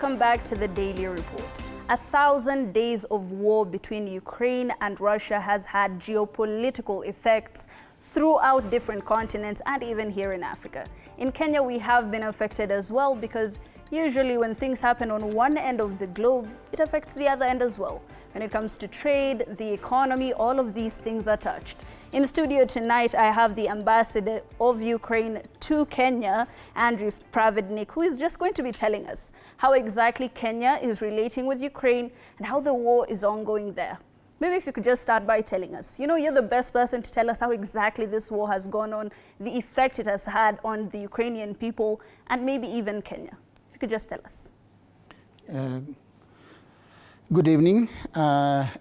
Welcome back to the Daily Report. 1,000 days of war between Ukraine and Russia has had geopolitical effects throughout different continents and even here in Africa. In Kenya, we have been affected as well because usually when things happen on one end of the globe, it affects the other end as well. When it comes to trade, the economy, all of these things are touched. In studio tonight, I have the ambassador of Ukraine to Kenya, Andriy Pravednik, who is just going to be telling us how exactly Kenya is relating with Ukraine and how the war is ongoing there. Maybe if you could just start by telling us, you're the best person to tell us how exactly this war has gone on, the effect it has had on the Ukrainian people, and maybe even Kenya. If you could just tell us. Good evening.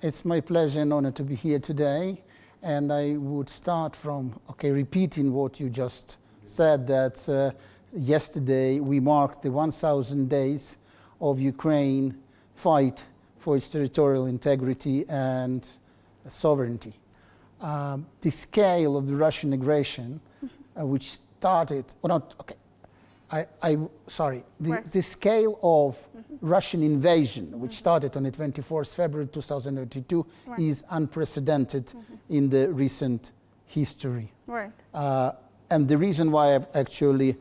It's my pleasure and honor to be here today. And I would start from, repeating what you just said, that yesterday we marked the 1,000 days of Ukraine fight for its territorial integrity and sovereignty. The scale of the Russian aggression, which started, the scale of Russian invasion, which started on the 24th February 2022, is unprecedented in the recent history. Right. And the reason why I've actually,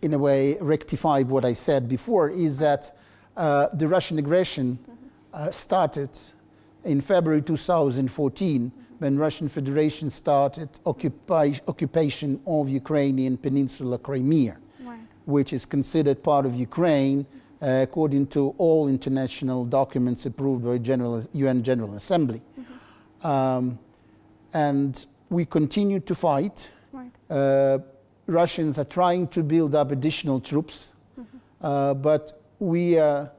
in a way, rectified what I said before is that the Russian aggression started in February 2014, when Russian Federation started occupation of Ukrainian peninsula Crimea, which is considered part of Ukraine according to all international documents approved by UN General Assembly. And we continue to fight. Russians are trying to build up additional troops, but we are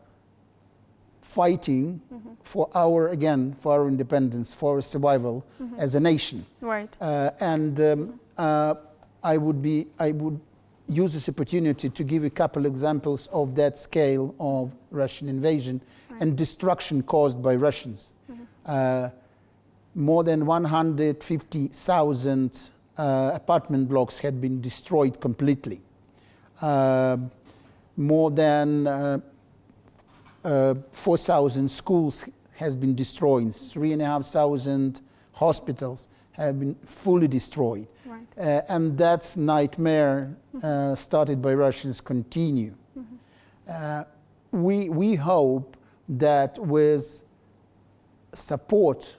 fighting for our independence, for our survival as a nation. Right. I would use this opportunity to give a couple examples of that scale of Russian invasion and destruction caused by Russians. More than 150,000 apartment blocks had been destroyed completely. More than 4,000 schools has been destroyed. 3,500 hospitals have been fully destroyed. And that nightmare started by Russians continue. We hope that with support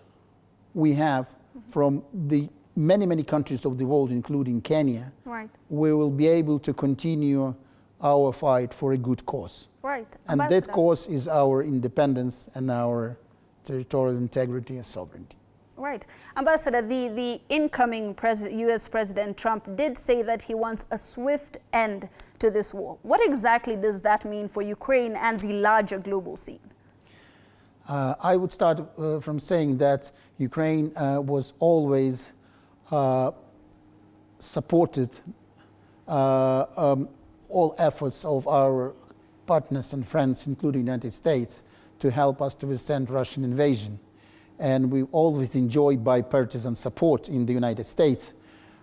we have from the many countries of the world, including Kenya, we will be able to continue our fight for a good cause. Right. And that cause is our independence and our territorial integrity and sovereignty. Right. Ambassador, the incoming US President Trump did say that he wants a swift end to this war. What exactly does that mean for Ukraine and the larger global scene? I would start from saying that Ukraine was always supported all efforts of our partners and friends, including the United States, to help us to withstand Russian invasion. And we always enjoy bipartisan support in the United States.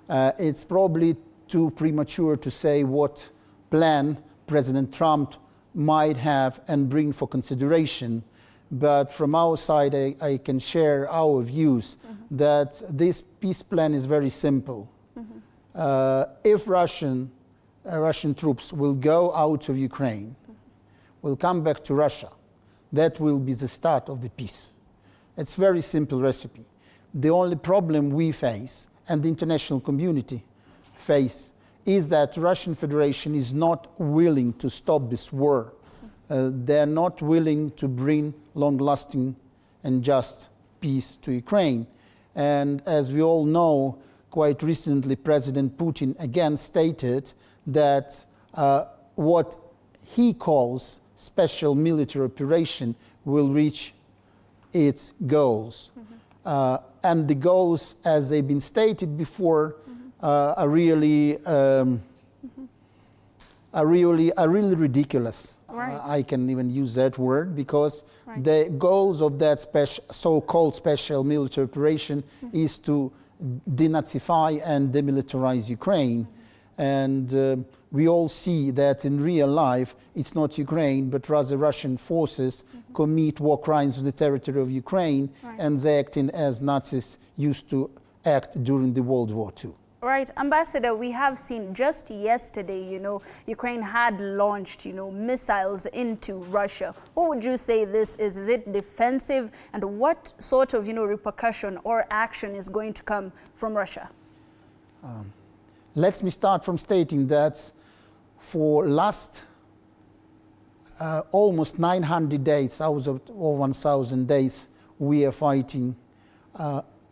It's probably too premature to say what plan President Trump might have and bring for consideration. But from our side, I can share our views that this peace plan is very simple. If Russian troops will go out of Ukraine, will come back to Russia, that will be the start of the peace. It's a very simple recipe. The only problem we face, and the international community face, is that Russian Federation is not willing to stop this war. They're not willing to bring long-lasting and just peace to Ukraine. And as we all know, quite recently, President Putin again stated that what he calls special military operation will reach its goals. And the goals, as they've been stated before, are really ridiculous. I can even use that word because the goals of that so-called special military operation is to denazify and demilitarize Ukraine. And we all see that in real life, it's not Ukraine, but rather Russian forces commit war crimes on the territory of Ukraine, and they're acting as Nazis used to act during the World War II. Right, Ambassador, we have seen just yesterday, Ukraine had launched, missiles into Russia. What would you say this is? Is it defensive? And what sort of, repercussion or action is going to come from Russia? Let me start from stating that for last almost 900 days, out of 1,000 days, we are fighting.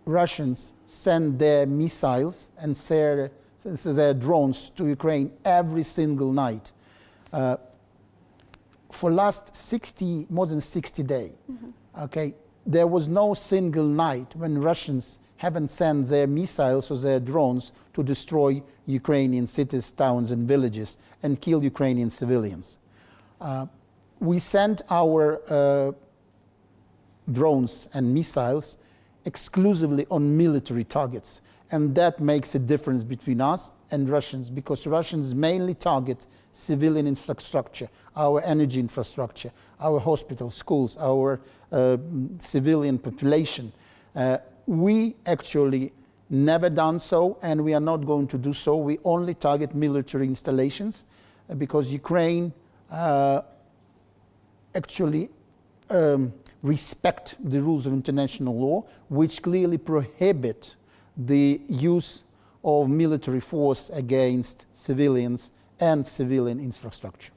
Russians send their missiles and their drones to Ukraine every single night. For last more than 60 days, okay, there was no single night when Russians haven't sent their missiles or their drones to destroy Ukrainian cities, towns and villages and kill Ukrainian civilians. We sent our drones and missiles exclusively on military targets, and that makes a difference between us and Russians, because Russians mainly target civilian infrastructure, our energy infrastructure, our hospitals, schools, our civilian population. We actually never done so, and we are not going to do so. We only target military installations because Ukraine actually respect the rules of international law, which clearly prohibit the use of military force against civilians and civilian infrastructure.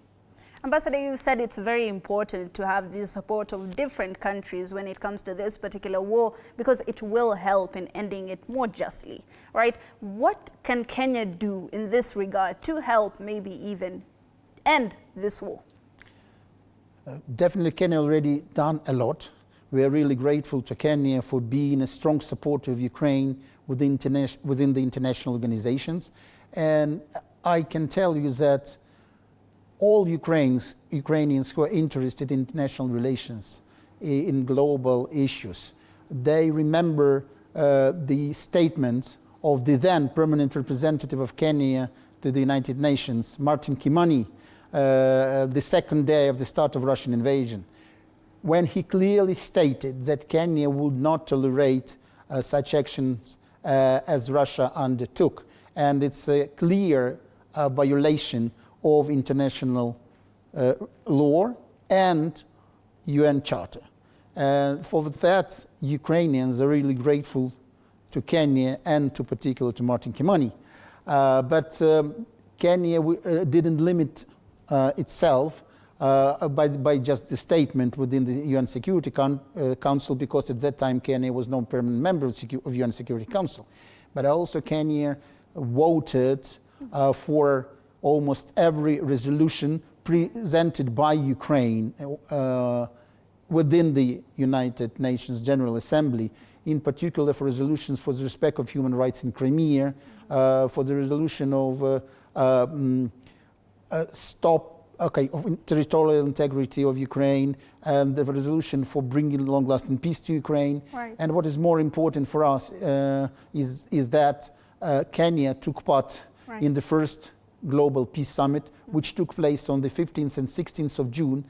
Ambassador, you said it's very important to have the support of different countries when it comes to this particular war, because it will help in ending it more justly, right? What can Kenya do in this regard to help maybe even end this war? Definitely Kenya already done a lot. We are really grateful to Kenya for being a strong supporter of Ukraine within the international organizations. And I can tell you that all Ukrainians who are interested in international relations, in global issues, they remember the statement of the then permanent representative of Kenya to the United Nations, Martin Kimani, the second day of the start of Russian invasion, when he clearly stated that Kenya would not tolerate such actions as Russia undertook. And it's a clear violation of international law and UN Charter. For that, Ukrainians are really grateful to Kenya and to particularly to Martin Kimani. But Kenya didn't limit itself by just the statement within the UN Security Council, because at that time Kenya was no permanent member of UN Security Council. But also Kenya voted for almost every resolution presented by Ukraine within the United Nations General Assembly, in particular for resolutions for the respect of human rights in Crimea, for the resolution of of territorial integrity of Ukraine, and the resolution for bringing long-lasting peace to Ukraine. Right. And what is more important for us is that Kenya took part in the first Global Peace Summit, which took place on the 15th and 16th of June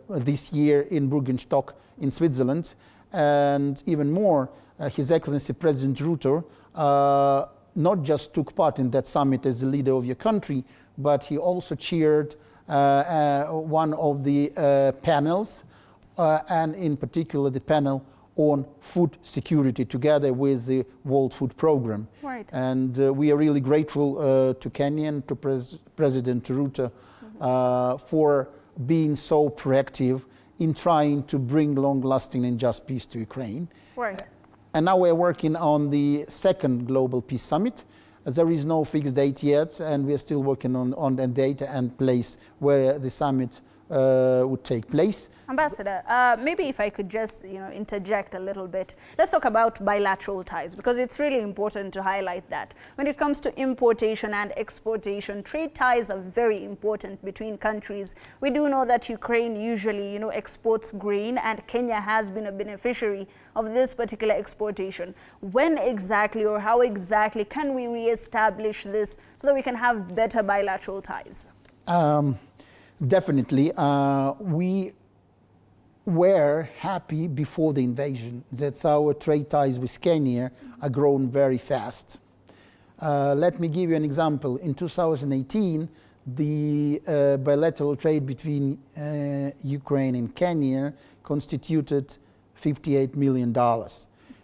this year in Burgenstock in Switzerland. And even more, His Excellency President Ruto not just took part in that summit as the leader of your country, but he also chaired one of the panels, and in particular the panel on food security, together with the World Food Programme. Right. And we are really grateful to Kenya and to President Ruto for being so proactive in trying to bring long-lasting and just peace to Ukraine. Right. And now we're working on the second Global Peace Summit. There is no fixed date yet, and we're still working on the date and place where the summit would take place. Ambassador, maybe if I could just interject a little bit. Let's talk about bilateral ties, because it's really important to highlight that. When it comes to importation and exportation, trade ties are very important between countries. We do know that Ukraine usually exports grain, and Kenya has been a beneficiary of this particular exportation. When exactly or how exactly can we re-establish this so that we can have better bilateral ties? Definitely. We were happy before the invasion that our trade ties with Kenya are grown very fast. Let me give you an example. In 2018, the bilateral trade between Ukraine and Kenya constituted $58 million.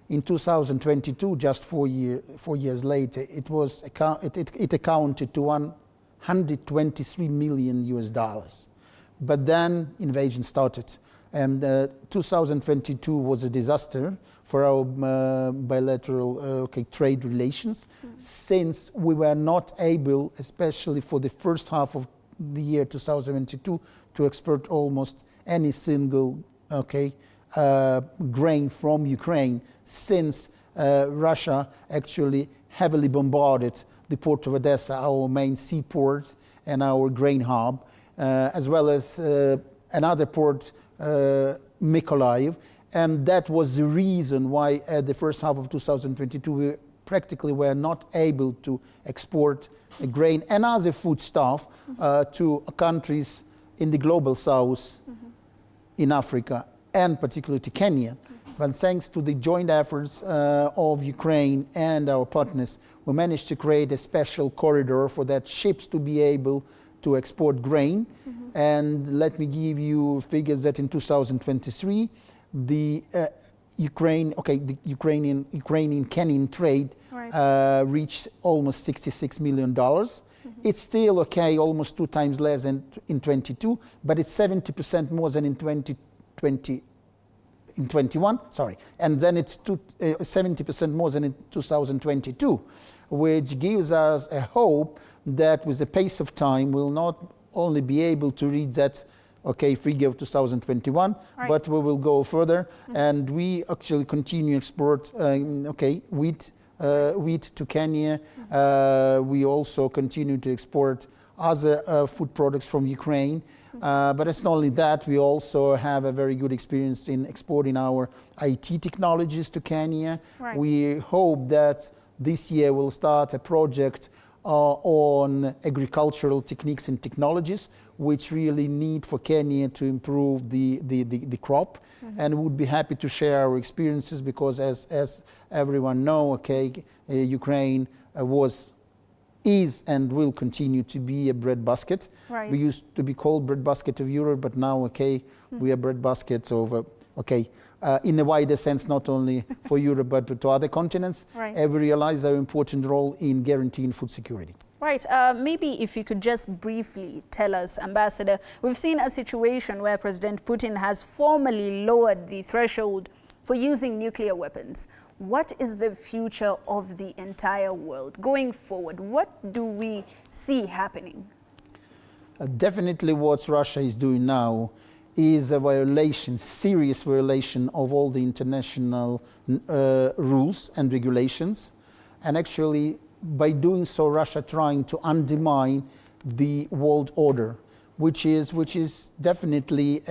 In 2022, just 4 years later, it accounted to $123 million US. But then invasion started, and 2022 was a disaster for our bilateral trade relations, since we were not able, especially for the first half of the year 2022, to export almost any single grain from Ukraine, since Russia actually heavily bombarded the port of Odessa, our main seaport and our grain hub, as well as another port, Mykolaiv. And that was the reason why at the first half of 2022 we practically were not able to export grain and other foodstuff to countries in the global south, in Africa, and particularly to Kenya. But thanks to the joint efforts of Ukraine and our partners, we managed to create a special corridor for that ships to be able to export grain. And let me give you figures that in 2023, the Ukrainian-Kenyan trade reached almost $66 million. It's still almost 2 times less than in 22, but it's 70% more than in 2021, and then it's 70% more than in 2022, which gives us a hope that with the pace of time we'll not only be able to reach that figure of 2021, but we will go further, and we actually continue export wheat to Kenya. We also continue to export other food products from Ukraine. But it's not only that, we also have a very good experience in exporting our IT technologies to Kenya. We hope that this year we'll start a project on agricultural techniques and technologies, which really need for Kenya to improve the crop. And we would be happy to share our experiences, because as everyone knows, Ukraine is and will continue to be a breadbasket. We used to be called breadbasket of Europe, but now we are breadbaskets of in a wider sense, not only for Europe but to other continents. And we realize our important role in guaranteeing food security. Maybe if you could just briefly tell us, Ambassador, we've seen a situation where President Putin has formally lowered the threshold for using nuclear weapons. What is the future of the entire world going forward? What do we see happening? Definitely what Russia is doing now is a violation, serious violation of all the international rules and regulations. And actually, by doing so, Russia trying to undermine the world order, which is definitely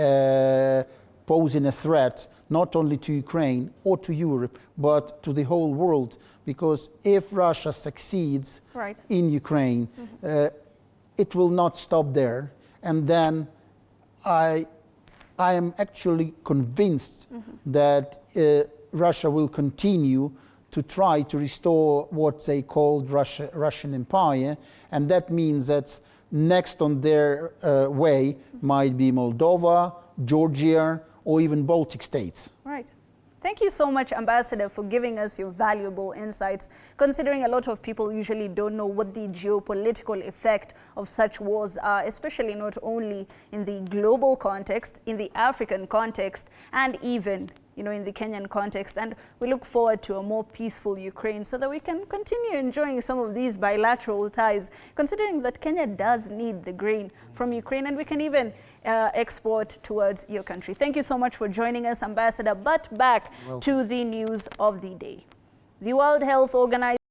posing a threat not only to Ukraine or to Europe, but to the whole world. Because if Russia succeeds in Ukraine, it will not stop there. And then I am actually convinced that Russia will continue to try to restore what they called Russian Empire. And that means that next on their way might be Moldova, Georgia, or even Baltic states. Thank you so much, Ambassador, for giving us your valuable insights, considering a lot of people usually don't know what the geopolitical effect of such wars are, especially not only in the global context, in the African context, and even in the Kenyan context. And we look forward to a more peaceful Ukraine so that we can continue enjoying some of these bilateral ties, considering that Kenya does need the grain from Ukraine, and we can even export towards your country. Thank you so much for joining us, Ambassador. But back to the news of the day. The World Health Organization